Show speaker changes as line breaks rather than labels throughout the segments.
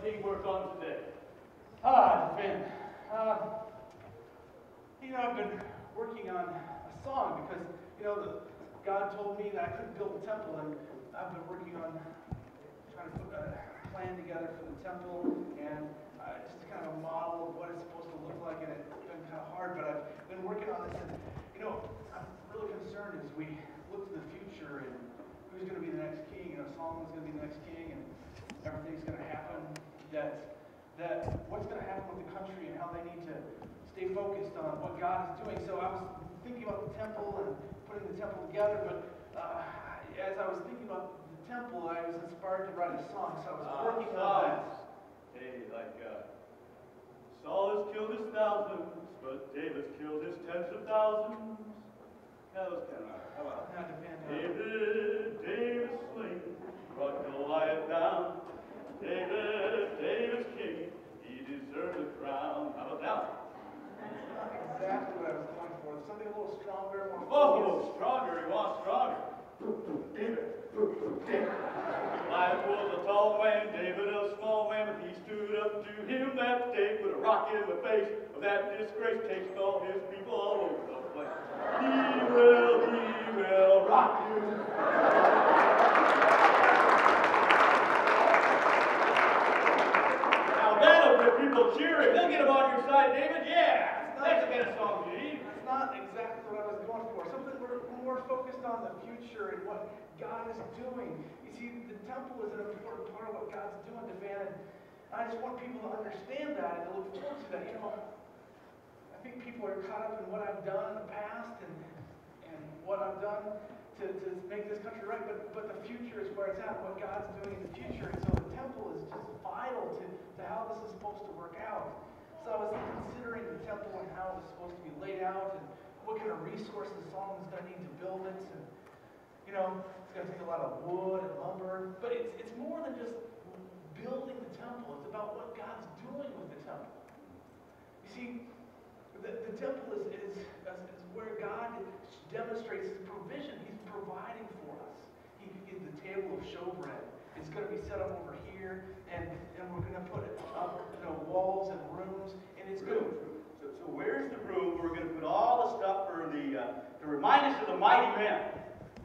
he work on today?
Ben, I've been working on a song because, God told me that I couldn't build a temple, and I've been working on trying to put a plan together for the temple, and just kind of a model of what it's supposed to look like, and it's been kind of hard, but I've been working on this, and, I'm really concerned as we look to the future and who's going to be the next king. Solomon's going to be the next king, and everything's going to happen, that what's going to happen with the country and how they need to stay focused on what God is doing. So I was thinking about the temple and putting the temple together, but as I was thinking about the temple, I was inspired to write a song, so I was working on that.
Hey, Saul has killed his thousands, but David's killed his tens of thousands. That was kind of how about David slain, brought Goliath down. David's king, he deserved the crown. How about that?
That's not exactly what I was going for. Something a little stronger, more
focused. Stronger, he wants stronger. David. Goliath was a tall man, David a small man, but he stood up to him that day, put a rock in the face of that disgrace, chased all his people all over the place. He will rock you. Now that'll get people cheering. They'll get him on your side, David. Yeah, that's the kind of song you need.
It's not exactly what I was going for. Something we're more focused on the future and what God is doing. You see, the temple is an important part of what God's doing, DeVan, and I just want people to understand that and to look forward to that. I think people are caught up in what I've done in the past and what I've done to make this country right, but the future is where it's at, what God's doing in the future. And so the temple is just vital to how this is supposed to work out. So I was considering the temple and how it was supposed to be laid out and what kind of resources Solomon's going to need to build it. And, it's going to take a lot of wood and lumber. But it's more than just building the temple. It's about what God's doing with the temple. You see, the temple is where God demonstrates his provision. He's providing for us. He gives the table of showbread. It's going to be set up over here, and we're going to put it up, walls and rooms, and it's good.
So where's the room where we're going to put all the stuff for to remind us of the mighty men?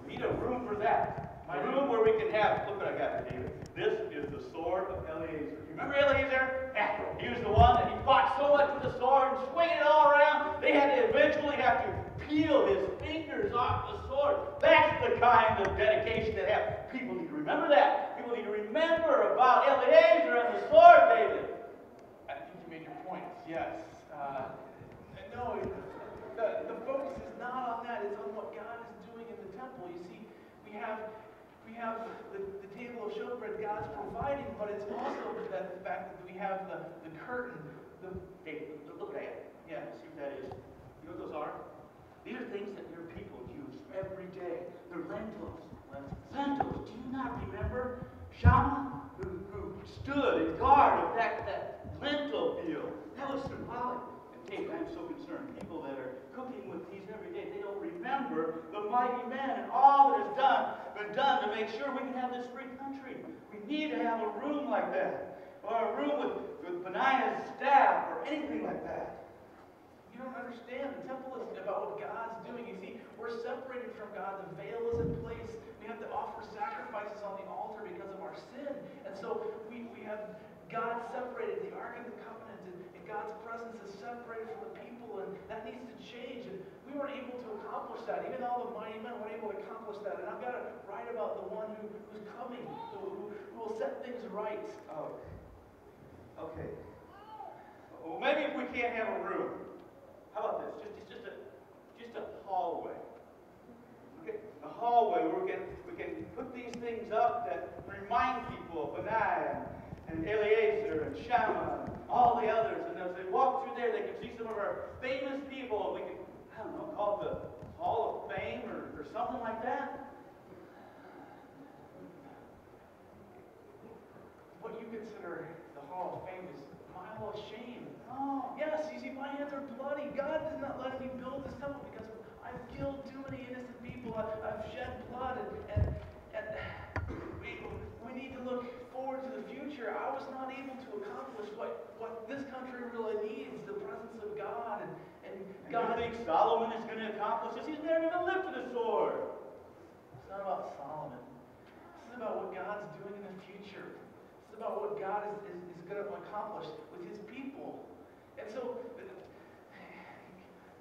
We need a room for that. A room where we can have, look what I got here, David. This is the sword of Eleazar. You remember Eleazar? Yeah, he was the one that he fought so much with the sword and swinging it all around. They had to eventually have to peel his fingers off the sword. That's the kind of dedication that have. People need to remember that. People need to remember about Eleazar and the sword, David.
I think you made your point. Yes. No, the focus is not on that. It's on what God is doing in the temple. You see, we have the table of showbread God's providing, but it's also the fact that we have the curtain.
Hey, look at that. Yeah, see what that is? You know what those are? These are things that your people use every day. They're lentils. Lentils. Do you not remember Shammah, who stood in guard of that lentil field? That was symbolic. And Kate, I'm so concerned. People that are cooking with these every day, they don't remember the mighty men and all that has been done to make sure we can have this free country. We need to have a room like that, or a room with Benaiah's staff, or anything like that.
You don't understand. The temple is about what God's doing. You see, we're separated from God. The veil is in place. We have to offer sacrifices on the altar because of our sin. And so we have God separated. The Ark of the Covenant and God's presence is separated from the people, and that needs to change. And we weren't able to accomplish that. Even all the mighty men weren't able to accomplish that. And I've got to write about the one who's coming, who will set things right.
Oh, okay. Well, maybe if we can't have a room, how about this? Just a hallway. Okay, a hallway where we can put these things up that remind people of Benaiah and Eleazar and Shammah and all the others. And as they walk through there, they can see some of our famous people. We can, I don't know, call it the Hall of Fame or something like that.
What you consider the Hall of Fame is my Hall of Shame. Oh, yes, you see, my hands are bloody. God did not let me build this temple because I've killed too many innocent people. I've shed blood, and we need to look forward to the future, I was not able to accomplish what this country really needs, the presence of God. And God.
You think Solomon is going to accomplish this? He's never even lifted a sword.
It's not about Solomon. This is about what God's doing in the future. This is about what God is going to accomplish with his people. And so,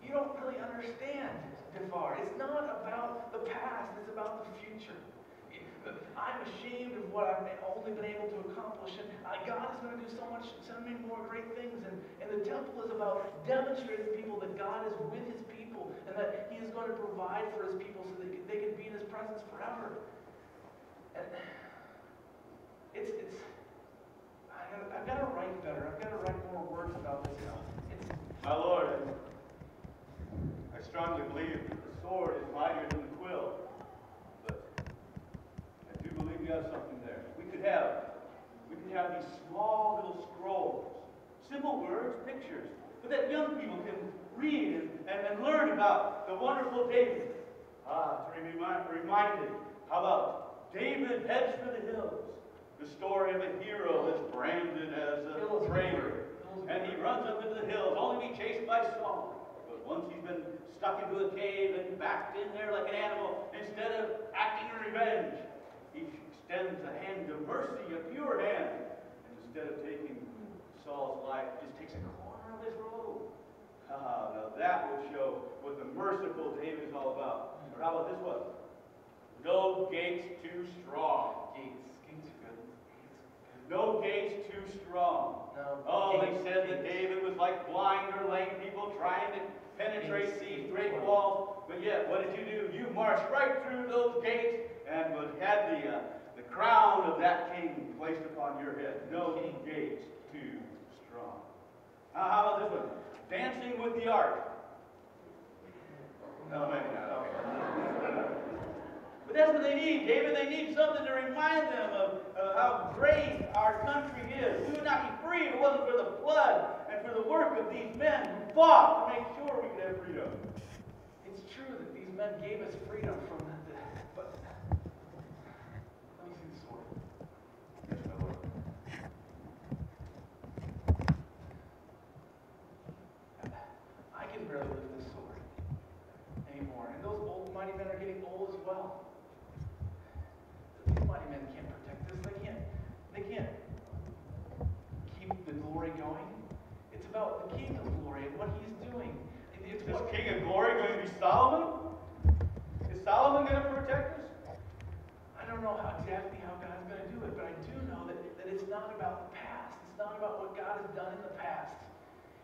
you don't really understand, Devar. It's not about the past. It's about the future. I'm ashamed of what I've only been able to accomplish. And God is going to do so many more great things. And the temple is about demonstrating to people that God is with his people and that he is going to provide for his people so that they can be in his presence forever. And I've got to write better. I've got to write more words about this.
My Lord, I strongly believe that the sword is mightier than the quill. I do believe you have something there. We could have these small little scrolls, simple words, pictures, but that young people can read and learn about the wonderful David. To be reminded, how about David heads for the hills, the story of a hero that's branded as a traitor, and he runs up into the hills, only to be chased by Saul. But once he's been stuck into a cave and backed in there like an animal, instead of acting in revenge, he extends a hand of mercy, a pure hand. And instead of taking Saul's life, just takes a corner of his robe. Now that would show what the merciful David is all about. Or how about this one? No gates too strong.
Gates are good.
No gates too strong.
No.
Oh, they said that David was like blind or lame people trying to penetrate these great walls. But yet, what did you do? You marched right through those gates and had the crown of that king placed upon your head. No gates too strong. Now, how about this one? Dancing with the ark. No, maybe not. Okay. But that's what they need, David. They need something to remind them of how great our country is. We would not be free if it wasn't for the flood and for the work of these men who fought to make sure we could have freedom.
It's true that these men gave us freedom from but let me see the sword.
Yes, my Lord.
I can barely lift this sword anymore. And those old mighty men are getting old as well. These mighty men can't protect this. They can't keep the glory going. It's about the King of Glory and what he's doing.
Is this King of Glory going to be Solomon? Is Solomon going to protect us?
I don't know exactly how God's going to do it, but I do know that it's not about the past. It's not about what God has done in the past.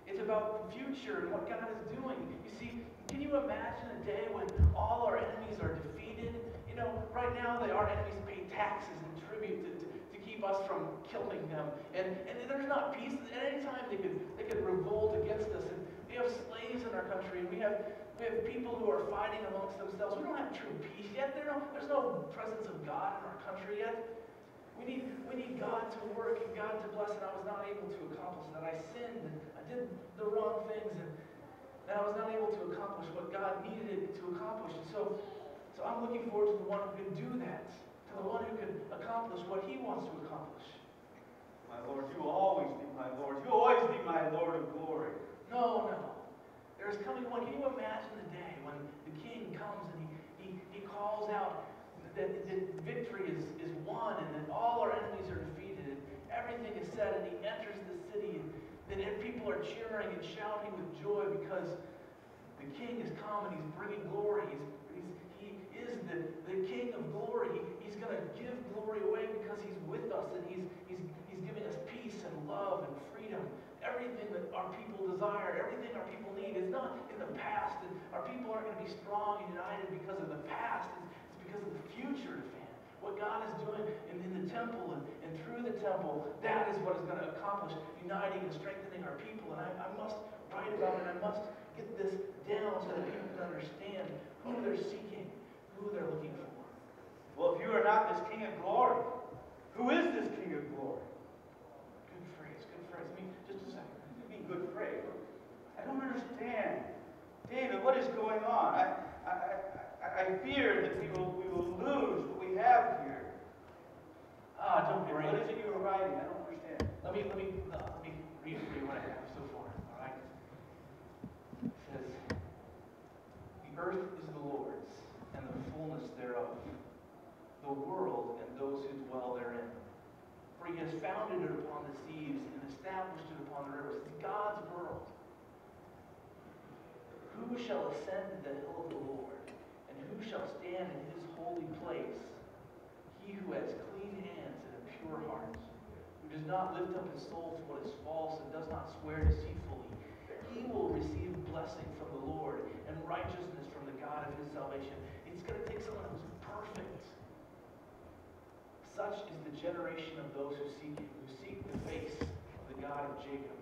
It's about the future and what God is doing. You see, can you imagine a day when all our enemies are defeated? You know, right now our enemies pay taxes and tribute to keep us from killing them. And there's not peace. At any time they could revolt against us. And we have slaves in our country, and we have people who are fighting amongst themselves. We don't have true peace yet. There's no presence of God in our country yet. We need God to work and God to bless, and I was not able to accomplish that. I sinned and I did the wrong things, and I was not able to accomplish what God needed to accomplish. And so I'm looking forward to the one who can do that, to the one who can accomplish what he wants to accomplish.
My Lord, you will always be my Lord. You will always be my Lord of glory.
No. There is coming one. Can you imagine the day when the king comes and he calls out that victory is won and that all our enemies are defeated and everything is said, and he enters the city and then people are cheering and shouting with joy because the king has come and he's bringing glory. He is the King of glory. He's going to give glory away because he's with us and he's giving us peace and love and freedom. Everything that our people desire, everything our people need is not in the past. And our people aren't going to be strong and united because of the past. It's because of the future, fan. What God is doing in the temple and through the temple, that is what is going to accomplish uniting and strengthening our people. And I must write about it. I must get this down so that people can understand who they're seeking, who they're looking for.
Well, if you are not this King of glory, who is this King of glory?
Good phrase. I mean, just a second.
What do you mean, good phrase? I don't understand. David, what is going on? I fear that we will lose what we have here. Don't
And
worry.
what is it you were writing? I don't understand.
Let me read for you what I have so far. All right. It says, "The earth is the Lord's, and the fullness thereof, the world and those who dwell therein. For he has founded it upon the seas and established it upon the rivers." It's God's world. "Who shall ascend to the hill of the Lord? And who shall stand in his holy place? He who has clean hands and a pure heart, who does not lift up his soul to what is false and does not swear deceitfully. He will receive blessing from the Lord and righteousness from the God of his salvation." It's going to take someone who's perfect. "Such is the generation of those who seek him, who seek the face of the God of Jacob."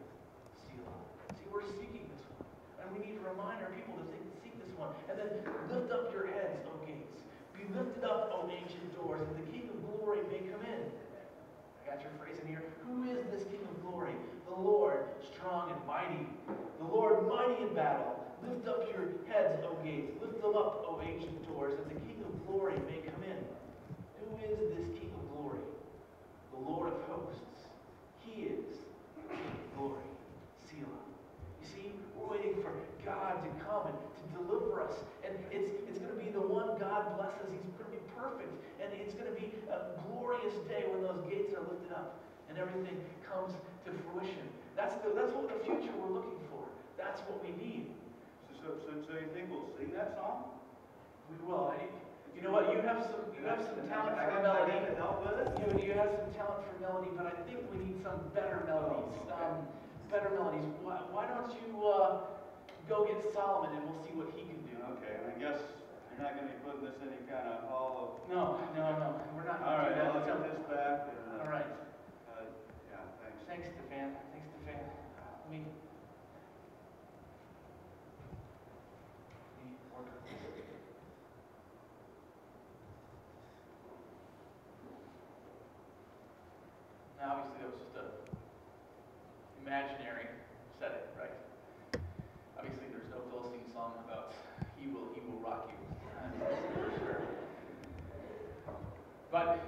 Selah. See, we're seeking this one. And we need to remind our people to seek this one. And then, "Lift up your heads, O gates. Be lifted up, O ancient doors, and the King of glory may come in." I got your phrase in here. Who is this King of glory? "The Lord, strong and mighty. The Lord, mighty in battle. Lift up your heads, O gates. Lift them up, O ancient doors, and the King of glory may come in." Who is this King of glory? The Lord of hosts. He is the King of glory. Selah. You see, we're waiting for God to come and to deliver us. And it's going to be the one God blesses. He's going to be perfect. And it's going to be a glorious day when those gates are lifted up and everything comes to fruition. That's what the future we're looking for. That's what we need.
So you think we'll sing that song?
We will. You know what? You have some talent for melody.
I got to help with it?
You have some talent for melody, but I think we need some better melodies. Better melodies. Why don't you go get Solomon and we'll see what he can do?
Okay, and I guess you're not going to be putting this in any kind of hall of...
No. We're not
All
going to
right,
do
I'll
that.
get this back. And,
All right.
Yeah, thanks.
Thanks, Stefan. Let me work on this. Now, obviously, that was just a imaginary setting, right? Obviously, there's no Philistine song about he will rock you, for sure. But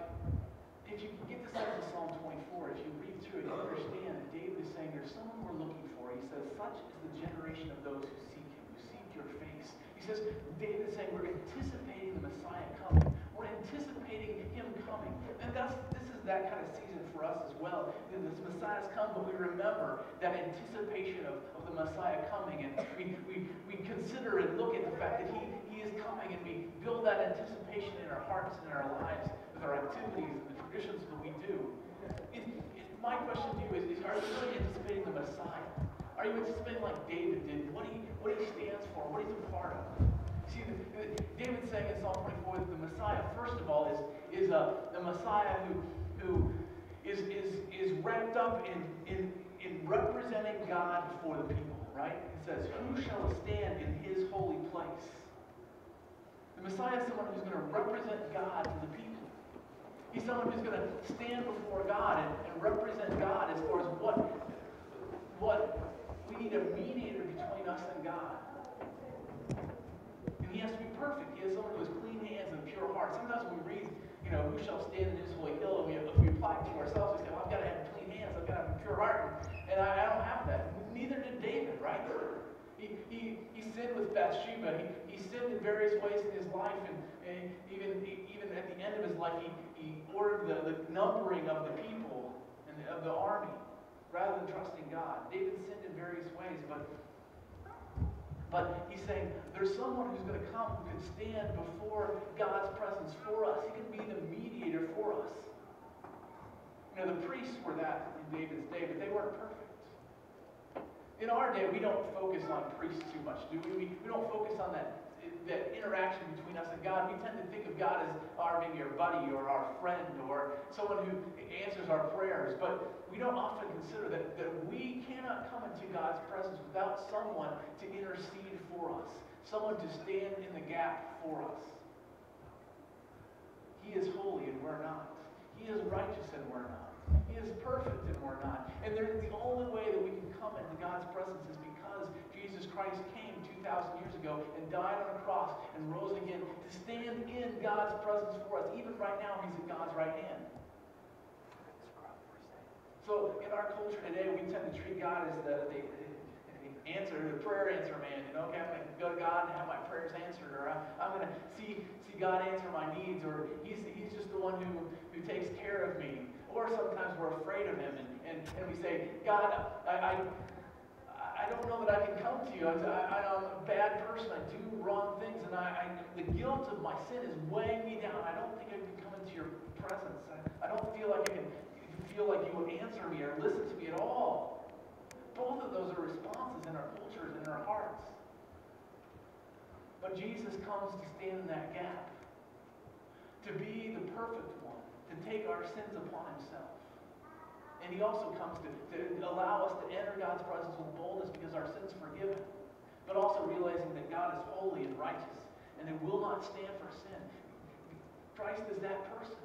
if you can get the sense of Psalm 24, if you read through it, you understand that David is saying there's someone we're looking for. He says, "Such is the generation of those who seek him, who seek your face." He says, David is saying we're anticipating the Messiah coming. We're anticipating him coming. And this is that kind of season for us as well. This Messiah's come, but we remember that anticipation of the Messiah coming. And we consider and look at the fact that he is coming, and we build that anticipation in our hearts and in our lives with our activities and the traditions that we do. My question to you is are you really anticipating the Messiah? Are you anticipating like David did, what he stands for, what he's a part of? See, David's saying in Psalm 24 that the Messiah, first of all, is the Messiah who is wrapped up in representing God before the people, right? It says, "Who shall stand in his holy place?" The Messiah is someone who's going to represent God to the people. He's someone who's going to stand before God and represent God as far as what we need a mediator between us and God. And he has to be perfect. He has someone who has clean hands and a pure heart. Sometimes when we read, who shall stand in his holy hill, and if we apply it to ourselves, we say, well, I've got to have clean hands, I've got to have a pure heart. And I don't have that. Neither did David, right? He sinned with Bathsheba. He sinned in various ways in his life, and even at the end of his life, he ordered the numbering of the people and of the army rather than trusting God. David sinned in various ways, but he's saying there's someone who's going to come who can stand before God's presence for us. He can be the mediator for us. The priests were that in David's day, but they weren't perfect. In our day, we don't focus on priests too much, do we? We don't focus on that interaction between us and God. We tend to think of God as maybe our buddy or our friend or someone who answers our prayers. But we don't often consider that we cannot come into God's presence without someone to intercede for us, someone to stand in the gap for us. He is holy and we're not. He is righteous and we're not. He is perfect and we're not. And the only way that we can come into God's presence is because Jesus Christ came 2,000 years ago and died on a cross and rose again to stand in God's presence for us. Even right now, he's at God's right hand.
So in our culture today, we tend to treat God as the prayer answer man. Okay, I'm going to go to God and have my prayers answered, or I'm going to see God answer my needs, or he's just the one who takes care of me. Or sometimes we're afraid of him, and we say, God, I don't know that I can come to you. I'm a bad person. I do wrong things, and the guilt of my sin is weighing me down. I don't think I can come into your presence. I don't feel like I can feel like you will answer me or listen to me at all. Both of those are responses in our cultures and in our hearts. But Jesus comes to stand in that gap, to be the perfect one, to take our sins upon himself. And he also comes to allow us to enter God's presence with boldness because our sin's forgiven, but also realizing that God is holy and righteous and it will not stand for sin. Christ is that person.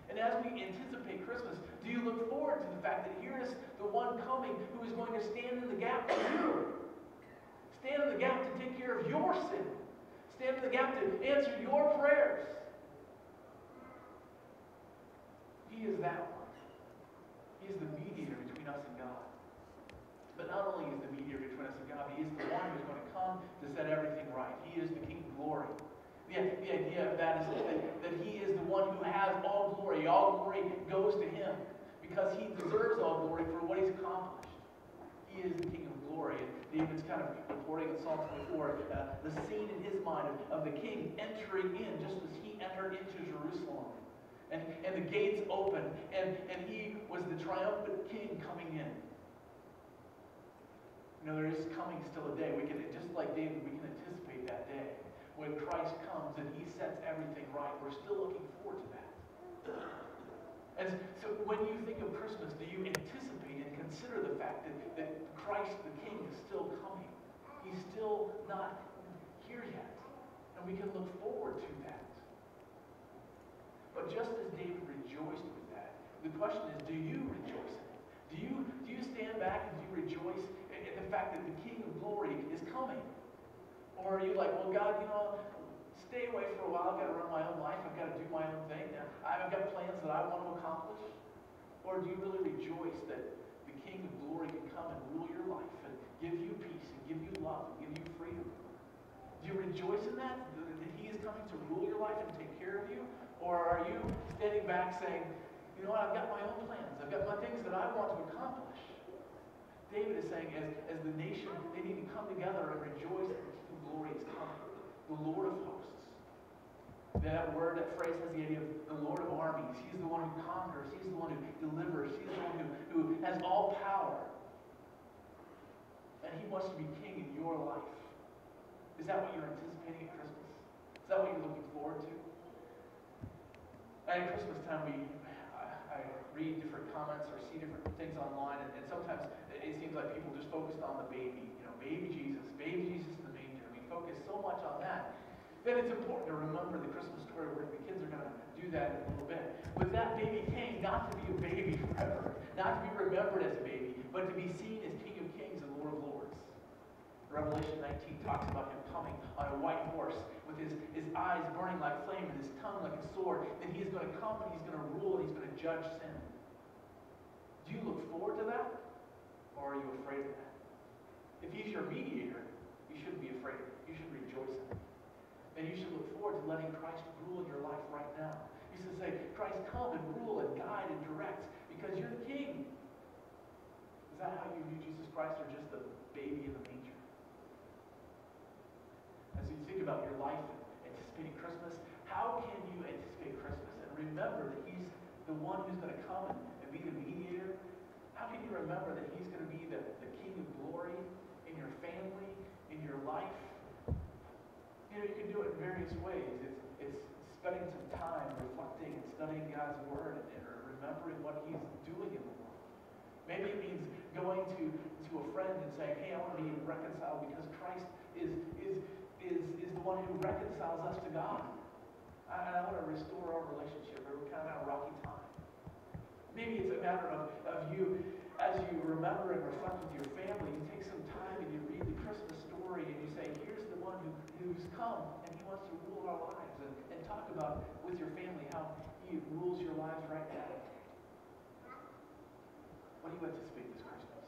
And as we anticipate Christmas, do you look forward to the fact that here is the one coming who is going to stand in the gap for you? Stand in the gap to take care of your sin. Stand in the gap to answer your prayers. He is that one. He is the mediator between us and God. But not only is the mediator between us and God, but he is the one who is going to come to set everything right. He is the King of glory. The idea of that is that he is the one who has all glory. All glory goes to him because he deserves all glory for what he's accomplished. He is the King of glory. And David's kind of reporting in Psalm 24 the scene in his mind of the king entering in just as he entered into Jerusalem. And the gates opened, and he was the triumphant king coming in. There is coming still a day. We can, just like David, we can anticipate that day when Christ comes and he sets everything right. We're still looking forward to that. And so when you think of Christmas, do you anticipate and consider the fact that Christ the King is still coming? He's still not here yet. And we can look forward to that. But just as David rejoiced with that, the question is, do you rejoice in it? Do you stand back and do you rejoice in the fact that the King of glory is coming? Or are you like, well, God, stay away for a while. I've got to run my own life. I've got to do my own thing. I've got plans that I want to accomplish. Or do you really rejoice that the King of glory can come and rule your life and give you peace and give you love and give you freedom? Do you rejoice in that he is coming to rule your life and take care of you? Or are you standing back saying, you know what, I've got my own plans. I've got my things that I want to accomplish. David is saying, as the nation, they need to come together and rejoice that the King of glory is coming. The Lord of hosts. That phrase has the idea of the Lord of armies. He's the one who conquers. He's the one who delivers. He's the one who has all power. And he wants to be king in your life. Is that what you're anticipating at Christmas? Is that what you're looking forward to? At Christmas time, I read different comments or see different things online, and sometimes it seems like people just focused on the baby. Baby Jesus in the manger. We focus so much on that. Then it's important to remember the Christmas story where the kids are going to do that in a little bit. But that baby came not to be a baby forever, not to be remembered as a baby, but to be seen as King of Kings and Lord of Lords. Revelation 19 talks about him coming on a white horse with his eyes burning like flame and his tongue like a sword. That he is going to come and he's going to rule and he's going to judge sin. Do you look forward to that? Or are you afraid of that? If he's your mediator, you shouldn't be afraid of it. You should rejoice in it. And you should look forward to letting Christ rule in your life right now. You should say, Christ, come and rule and guide and direct because you're the king. Is that how you view Jesus Christ, or just the baby in the manger? As you think about your life and anticipating Christmas, how can you anticipate Christmas and remember that he's the one who's going to come and be the mediator? How can you remember that he's going to be the King of glory in your family, in your life? You can do it in various ways. It's spending some time reflecting and studying God's Word and remembering what he's doing in the world. Maybe it means going to a friend and saying, hey, I want to be reconciled because Christ is the one who reconciles us to God. And I want to restore our relationship. We're kind of at a rocky time. Maybe it's a matter of you, as you remember and reflect with your family, you take some time and you read the Christmas story and you say, here's the one who's come and he wants to rule our lives. And talk about with your family how he rules your lives right now. What do you anticipate this Christmas?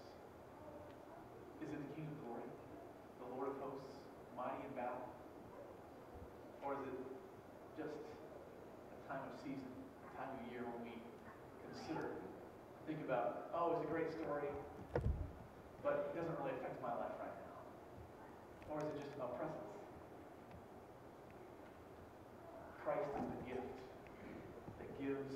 Is it the King of Glory, the Lord of hosts, mighty in battle? Or is it just a time of season, a time of year when we consider, think about, oh, it's a great story, but it doesn't really affect my life right now? Or is it just about presence? Christ is the gift that gives